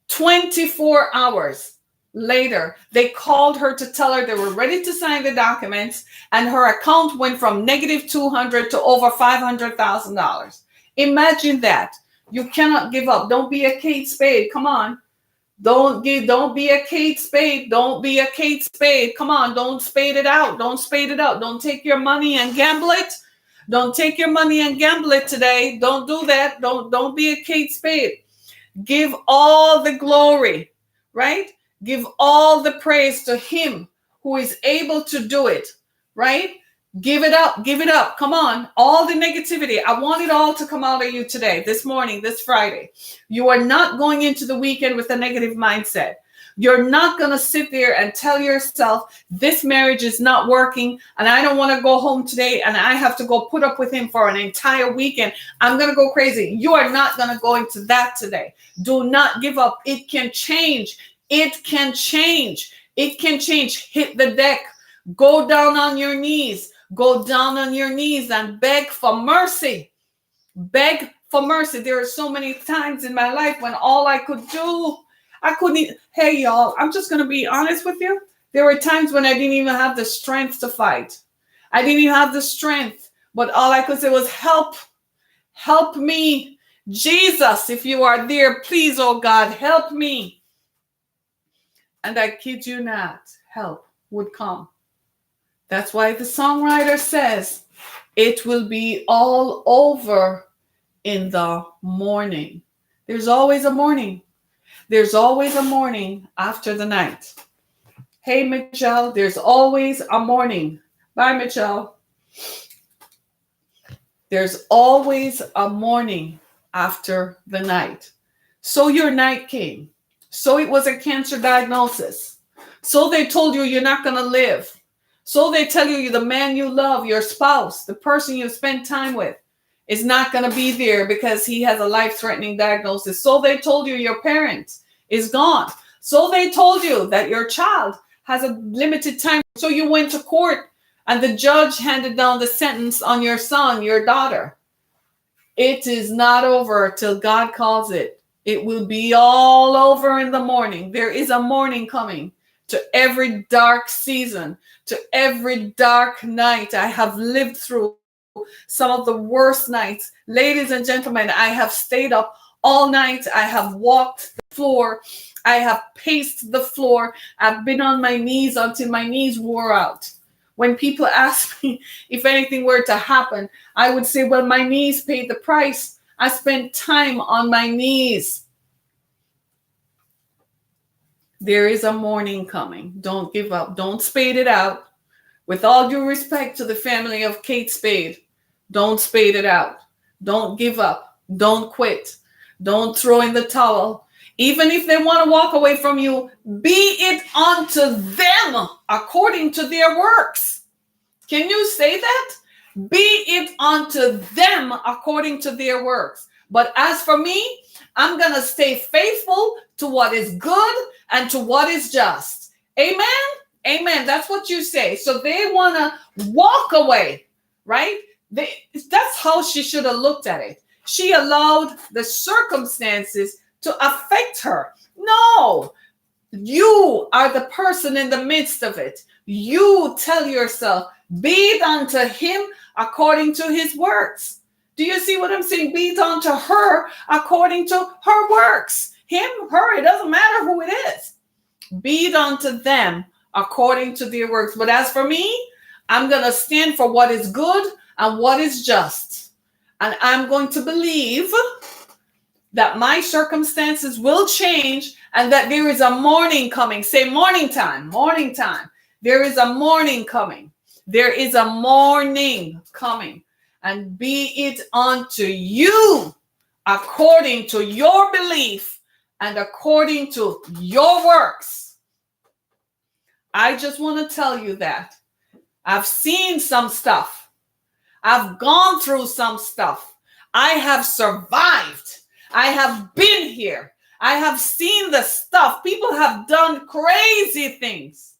24 hours later, they called her to tell her they were ready to sign the documents, and her account went from negative $200 to over $500,000. Imagine that. You cannot give up. Don't be a Kate Spade. Come on. Don't be a Kate Spade. Don't be a Kate Spade. Come on. Don't spade it out. Don't spade it out. Don't take your money and gamble it. Don't take your money and gamble it today. Don't do that. Don't be a Kate Spade. Give all the glory, right? Give all the praise to him who is able to do it, right? Give it up. Give it up. Come on. All the negativity. I want it all to come out of you today, this morning, this Friday. You are not going into the weekend with a negative mindset. You're not going to sit there and tell yourself, this marriage is not working and I don't want to go home today and I have to go put up with him for an entire weekend. I'm going to go crazy. You are not going to go into that today. Do not give up. It can change. It can change. It can change. Hit the deck. Go down on your knees. Go down on your knees and beg for mercy. Beg for mercy. There are so many times in my life when all I could do, I couldn't. Hey, y'all, I'm just going to be honest with you. There were times when I didn't even have the strength to fight. I didn't even have the strength. But all I could say was, help. Help me. Jesus, if you are there, please, oh God, help me. And I kid you not, help would come. That's why the songwriter says, it will be all over in the morning. There's always a morning. There's always a morning after the night. Hey, Michelle, there's always a morning. Bye, Michelle. There's always a morning after the night. So your night came. So it was a cancer diagnosis. So they told you you're not going to live. So they tell you the man you love, your spouse, the person you spend time with, is not going to be there because he has a life-threatening diagnosis. So they told you your parent is gone. So they told you that your child has a limited time. So you went to court and the judge handed down the sentence on your son, your daughter. It is not over till God calls it. It will be all over in the morning. There is a morning coming to every dark season, to every dark night. I have lived through some of the worst nights. Ladies and gentlemen, I have stayed up all night. I have walked the floor. I have paced the floor. I've been on my knees until my knees wore out. When people ask me if anything were to happen, I would say, well, my knees paid the price. I spent time on my knees. There is a morning coming. Don't give up. Don't spade it out. With all due respect to the family of Kate Spade, don't spade it out. Don't give up. Don't quit. Don't throw in the towel. Even if they want to walk away from you, be it unto them according to their works. Can you say that? Be it unto them according to their works. But as for me, I'm going to stay faithful to what is good and to what is just. Amen? Amen. That's what you say. So they want to walk away, right? That's how she should have looked at it. She allowed the circumstances to affect her. No, you are the person in the midst of it. You tell yourself, be it unto him according to his works. Do you see what I'm saying? Be it unto her according to her works. Him, her, it doesn't matter who it is. Be it unto them according to their works. But as for me, I'm going to stand for what is good and what is just. And I'm going to believe that my circumstances will change and that there is a morning coming. Say morning time, morning time. There is a morning coming. There is a morning coming. And be it unto you according to your belief and according to your works. I just want to tell you that. I've seen some stuff. I've gone through some stuff. I have survived. I have been here. I have seen the stuff. People have done crazy things.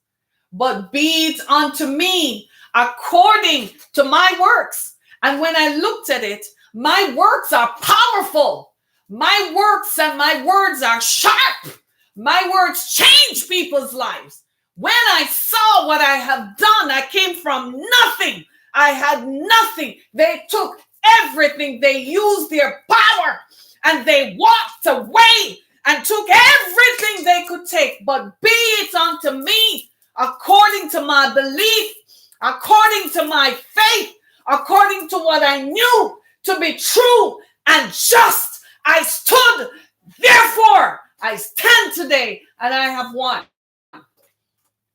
But be it unto me according to my works. And when I looked at it, my works are powerful. My works and my words are sharp. My words change people's lives. When I saw what I have done, I came from nothing. I had nothing. They took everything. They used their power and they walked away and took everything they could take. But be it unto me according to my belief, according to my faith, according to what I knew to be true and just. I stood, therefore I stand today and I have won.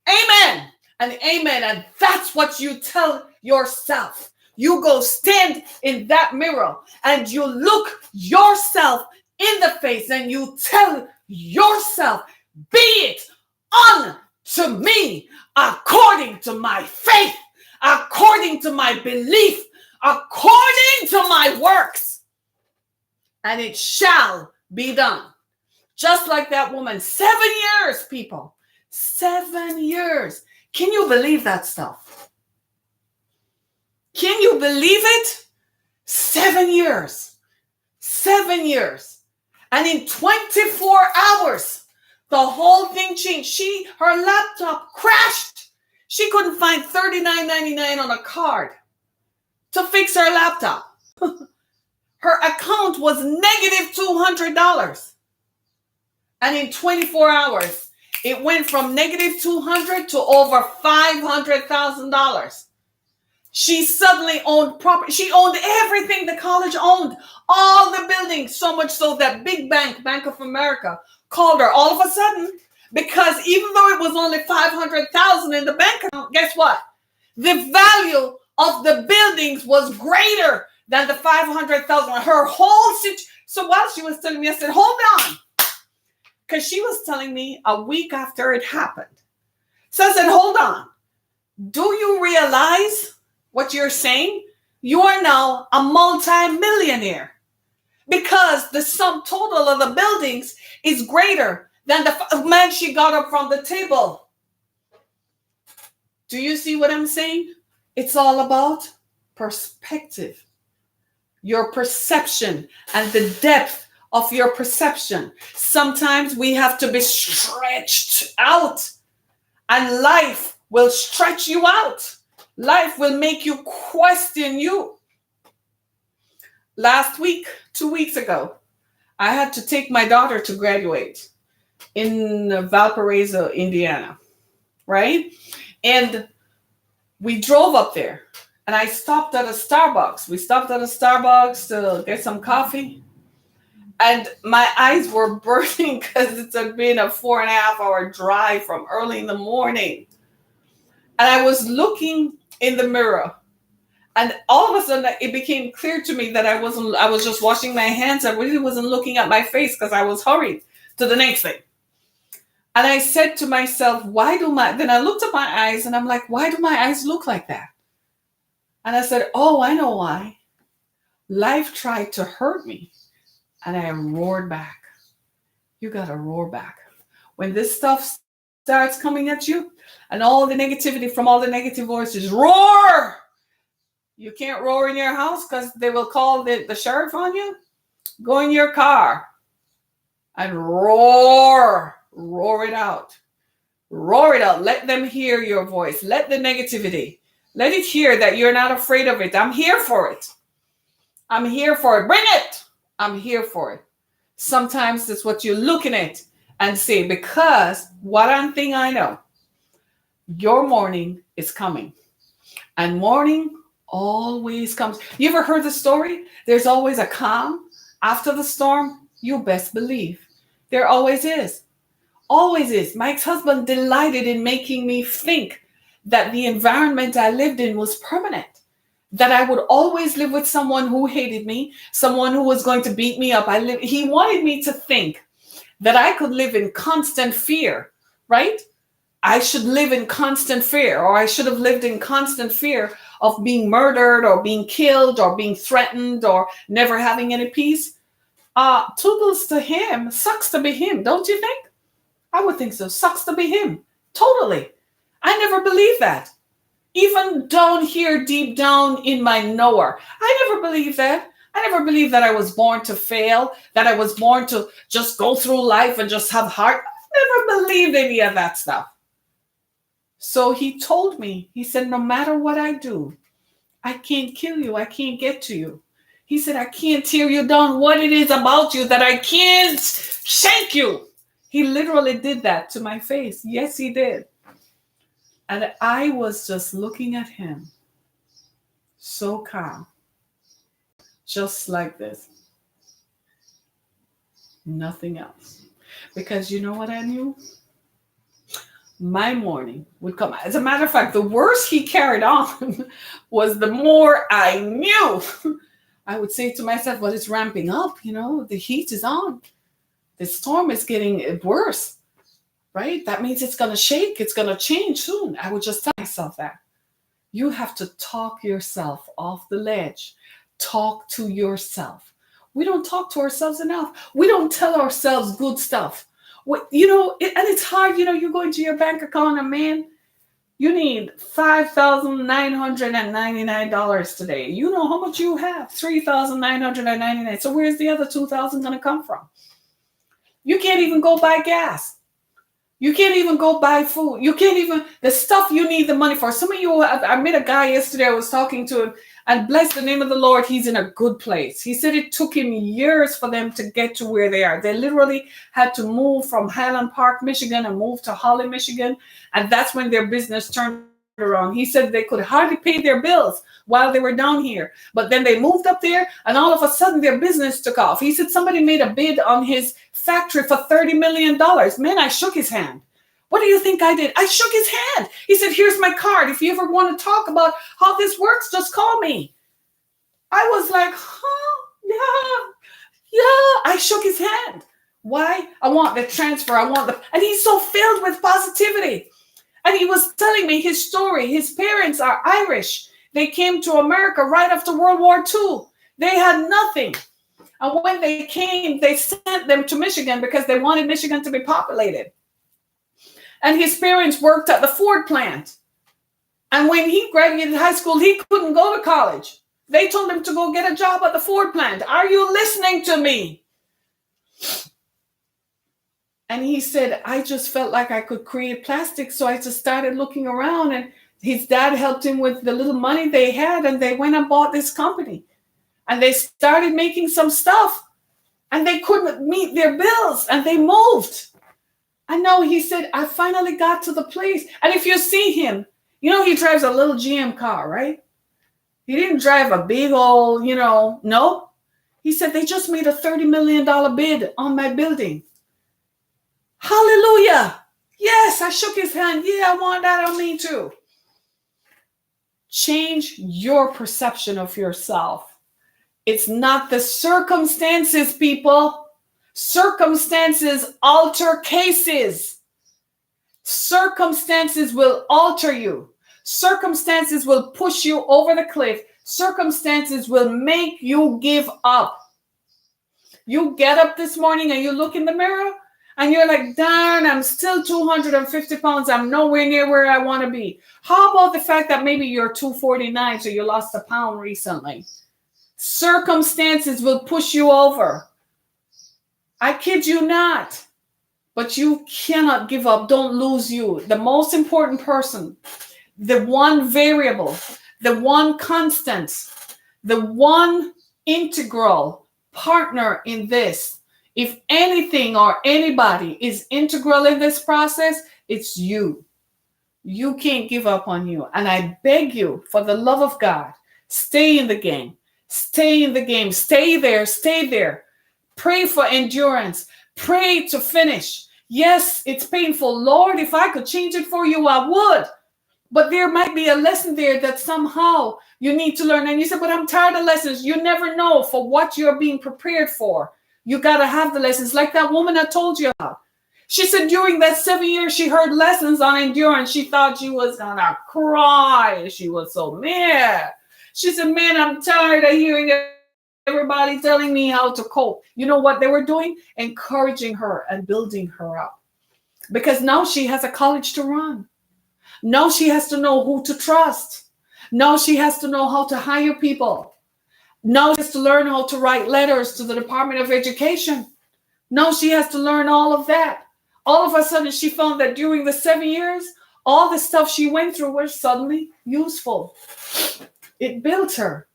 Amen and amen. And that's what you tell yourself. You go stand in that mirror and you look yourself in the face and you tell yourself, be it unto me according to my faith, according to my belief, according to my works. And it shall be done. Just like that woman, 7 years, people. 7 years. Can you believe that stuff? Can you believe it? 7 years. 7 years. And in 24 hours, the whole thing changed. Her laptop crashed. She couldn't find $39.99 on a card to fix her laptop. Her account was negative $200. And in 24 hours, it went from negative $200 to over $500,000. She suddenly owned property. She owned everything the college owned, all the buildings, so much so that big bank, Bank of America, called her all of a sudden because even though it was only $500,000 in the bank account, guess what? The value of the buildings was greater than the $500,000. Her whole situation. So while she was telling me, I said, hold on. Because she was telling me a week after it happened. So I said, hold on. Do you realize what you're saying? You are now a multi-millionaire because the sum total of the buildings is greater than the man she got up from the table. Do you see what I'm saying? It's all about perspective, your perception and the depth of your perception. Sometimes we have to be stretched out and life will stretch you out. Life will make you question you. Last week, 2 weeks ago, I had to take my daughter to graduate in Valparaiso, Indiana, right? And We drove up there and I stopped at a Starbucks. We stopped at a Starbucks to get some coffee. And my eyes were burning because it had been a 4.5 hour drive from early in the morning. And I was looking in the mirror. And all of a sudden it became clear to me that I was just washing my hands. I really wasn't looking at my face because I was hurried to the next thing. And I said to myself, then I looked at my eyes and I'm like, why do my eyes look like that? And I said, oh, I know why. Life tried to hurt me. And I roared back. You got to roar back. When this stuff starts coming at you and all the negativity from all the negative voices, roar! You can't roar in your house because they will call the sheriff on you. Go in your car and roar. Roar it out. Roar it out. Let them hear your voice. Let the negativity. Let it hear that you're not afraid of it. I'm here for it. I'm here for it. Bring it. I'm here for it. Sometimes it's what you're looking at and say, because one thing I know, your morning is coming. And morning always comes. You ever heard the story? There's always a calm after the storm. You best believe. There always is. Always is. My ex-husband delighted in making me think that the environment I lived in was permanent. That I would always live with someone who hated me, someone who was going to beat me up. He wanted me to think that I could live in constant fear, right? I should live in constant fear, or I should have lived in constant fear of being murdered or being killed or being threatened or never having any peace. Toodles to him. Sucks to be him, don't you think? I would think so. Sucks to be him. Totally. I never believed that. Even down here, deep down in my knower, I never believed that. I never believed that I was born to fail, that I was born to just go through life and just have heart. I never believed any of that stuff. So he told me, he said, no matter what I do, I can't kill you. I can't get to you. He said, I can't tear you down. What it is about you that I can't shake you. He literally did that to my face. Yes, he did. And I was just looking at him, so calm, just like this. Nothing else. Because you know what I knew? My morning would come. As a matter of fact, the worse he carried on was the more I knew. I would say to myself, well, it's ramping up, the heat is on. The storm is getting worse. Right? That means it's going to shake. It's going to change soon. I would just tell myself that. You have to talk yourself off the ledge. Talk to yourself. We don't talk to ourselves enough. We don't tell ourselves good stuff. And it's hard, you're going to your bank account and man, you need $5,999 today. You know how much you have? $3,999. So where's the other $2,000 going to come from? You can't even go buy gas. You can't even go buy food. You can't even, the stuff you need the money for. Some of you, I met a guy yesterday, I was talking to him, and bless the name of the Lord, he's in a good place. He said it took him years for them to get to where they are. They literally had to move from Highland Park, Michigan, and move to Holly, Michigan. And that's when their business turned around. He said they could hardly pay their bills while they were down here. But then they moved up there, and all of a sudden their business took off. He said somebody made a bid on his factory for $30 million. Man, I shook his hand. What do you think I did? I shook his hand. He said, here's my card. If you ever want to talk about how this works, just call me. I was like, yeah. I shook his hand. Why? I want the transfer. And he's so filled with positivity. And he was telling me his story. His parents are Irish. They came to America right after World War II. They had nothing. And when they came, they sent them to Michigan because they wanted Michigan to be populated. And his parents worked at the Ford plant. And when he graduated high school, he couldn't go to college. They told him to go get a job at the Ford plant. Are you listening to me? And he said, I just felt like I could create plastic. So I just started looking around, and his dad helped him with the little money they had. And they went and bought this company. And they started making some stuff. And they couldn't meet their bills. And they moved. I know, he said, I finally got to the place. And if you see him, You know, he drives a little GM car, right? He didn't drive a big old, no. He said, they just made a $30 million bid on my building. Hallelujah. Yes, I shook his hand. Yeah, I want that on me too. Change your perception of yourself. It's not the circumstances, people. Circumstances alter cases. Circumstances will alter you. Circumstances will push you over the cliff. Circumstances will make you give up. You get up this morning and you look in the mirror and you're like, darn, I'm still 250 pounds. I'm nowhere near where I want to be. How about the fact that maybe you're 249, so you lost a pound recently? Circumstances will push you over. I kid you not. But you cannot give up. Don't lose you. The most important person, the one variable, the one constant, the one integral partner in this. If anything or anybody is integral in this process, it's you. You can't give up on you. And I beg you, for the love of God, stay in the game. Stay in the game. Stay there. Stay there. Pray for endurance. Pray to finish. Yes, it's painful. Lord, if I could change it for you, I would. But there might be a lesson there that somehow you need to learn. And you say, but I'm tired of lessons. You never know for what you're being prepared for. You got to have the lessons. Like that woman I told you about. She said during that 7 years, she heard lessons on endurance. She thought she was going to cry. She was so mad. She said, man, I'm tired of hearing everybody telling me how to cope. You know what they were doing? Encouraging her and building her up. Because now she has a college to run. Now she has to know who to trust. Now she has to know how to hire people. Now she has to learn how to write letters to the Department of Education. Now she has to learn all of that. All of a sudden, she found that during the 7 years, all the stuff she went through was suddenly useful. It built her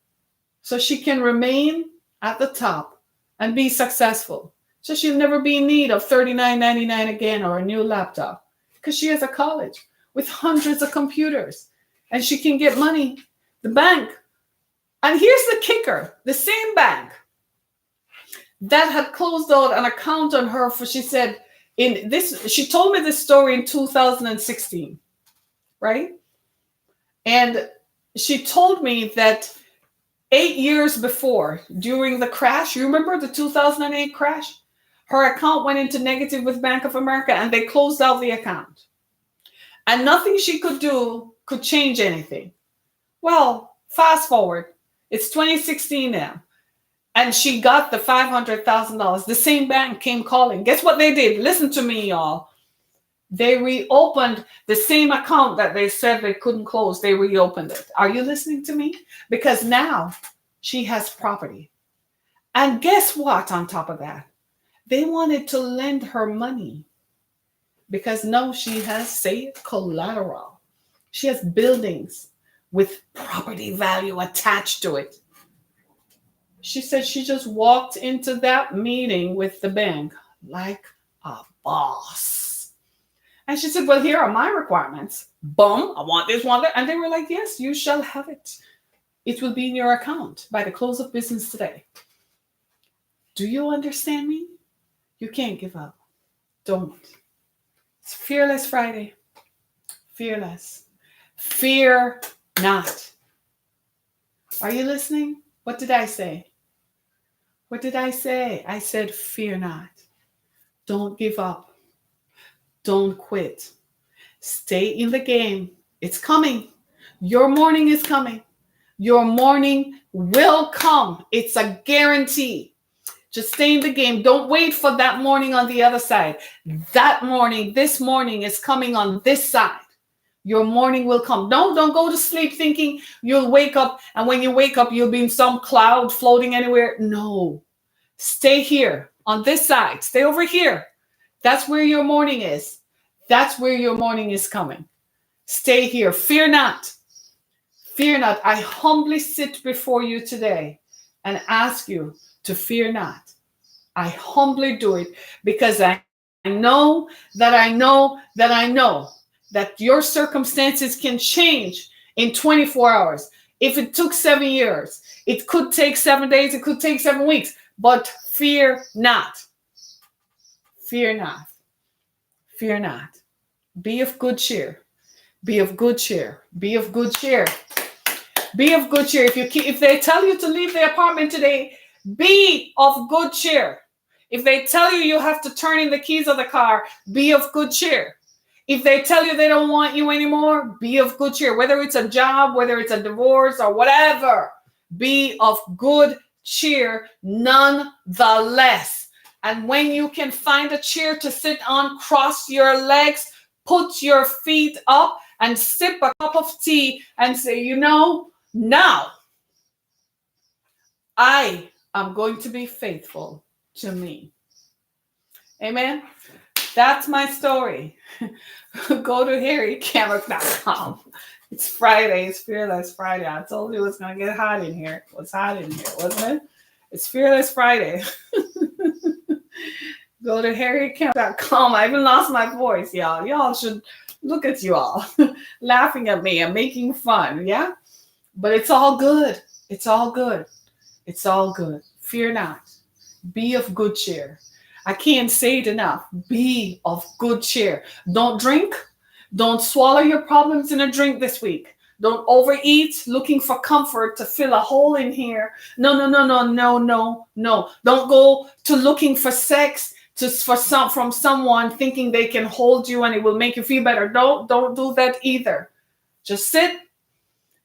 so she can remain at the top and be successful. So she'll never be in need of $39.99 again or a new laptop because she has a college with hundreds of computers and she can get money. The bank. And here's the kicker. The same bank that had closed out an account on her for, she said, she told me this story in 2016, right? And she told me that 8 years before, during the crash, you remember the 2008 crash? Her account went into negative with Bank of America and they closed out the account. And nothing she could do could change anything. Well, fast forward, it's 2016 now. And she got the $500,000. The same bank came calling. Guess what they did? Listen to me, y'all. They reopened the same account that they said they couldn't close. They reopened it. Are you listening to me? Because now she has property. And guess what on top of that? They wanted to lend her money because now she has, say, collateral. She has buildings with property value attached to it. She said she just walked into that meeting with the bank like a boss. And she said, well, here are my requirements. Boom, I want this one. And they were like, yes, you shall have it. It will be in your account by the close of business today. Do you understand me? You can't give up. Don't. It's Fearless Friday. Fearless. Fear not. Are you listening? What did I say? What did I say? I said, fear not. Don't give up. Don't quit. Stay in the game. It's coming. Your morning is coming. Your morning will come. It's a guarantee. Just stay in the game. Don't wait for that morning on the other side. That morning, this morning is coming on this side. Your morning will come. Don't go to sleep thinking you'll wake up, and when you wake up, you'll be in some cloud floating anywhere. No. Stay here on this side. Stay over here. That's where your morning is. That's where your morning is coming. Stay here. Fear not. Fear not. I humbly sit before you today and ask you to fear not. I humbly do it because I know that I know that I know that your circumstances can change in 24 hours. If it took 7 years, it could take 7 days, it could take 7 weeks, but fear not. Fear not. Fear not. Be of good cheer. Be of good cheer. Be of good cheer. Be of good cheer. If they tell you to leave the apartment today, be of good cheer. If they tell you you have to turn in the keys of the car, be of good cheer. If they tell you they don't want you anymore, be of good cheer. Whether it's a job, whether it's a divorce or whatever, be of good cheer nonetheless. And when you can find a chair to sit on, cross your legs, put your feet up and sip a cup of tea and say, now I am going to be faithful to me. Amen. That's my story. Go to harrycameron.com. It's Friday. It's Fearless Friday. I told you it's going to get hot in here. It was hot in here, wasn't it? It's Fearless Friday. Go to harrycameron.com. I even lost my voice, y'all. Y'all should look at you all laughing at me and making fun. Yeah? But it's all good. It's all good. It's all good. Fear not. Be of good cheer. I can't say it enough. Be of good cheer. Don't drink. Don't swallow your problems in a drink this week. Don't overeat looking for comfort to fill a hole in here. No. Don't go to looking for sex from someone thinking they can hold you and it will make you feel better. Don't do that either. Just sit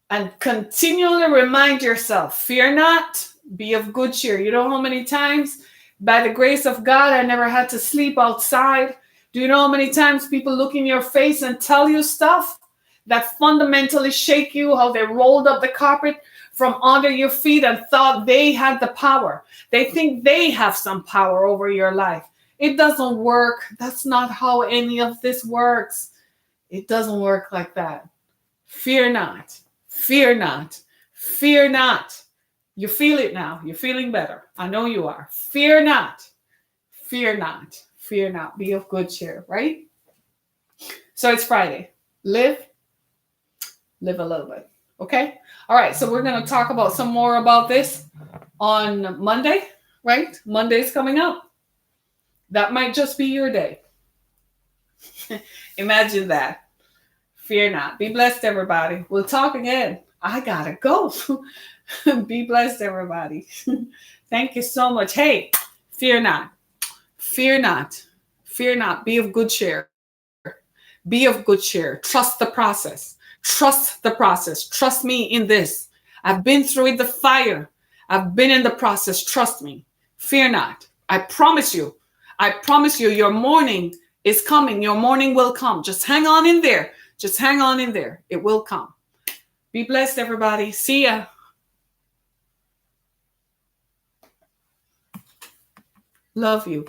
and continually remind yourself, fear not, be of good cheer. You know how many times, by the grace of God, I never had to sleep outside? Do you know how many times people look in your face and tell you stuff that fundamentally shake you, how they rolled up the carpet from under your feet and thought they had the power? They think they have some power over your life. It doesn't work. That's not how any of this works. It doesn't work like that. Fear not. Fear not. Fear not. You feel it now. You're feeling better. I know you are. Fear not. Fear not. Fear not. Be of good cheer, right? So it's Friday. Live a little bit. Okay? All right. So we're going to talk about some more about this on Monday, right? Monday's coming up. That might just be your day. Imagine that. Fear not. Be blessed, everybody. We'll talk again. I gotta go. Be blessed, everybody. Thank you so much. Hey, fear not. Fear not. Fear not. Be of good cheer. Be of good cheer. Trust the process. Trust the process. Trust me in this. I've been through the fire. I've been in the process. Trust me. Fear not. I promise you. I promise you, your morning is coming. Your morning will come. Just hang on in there. Just hang on in there. It will come. Be blessed, everybody. See ya. Love you.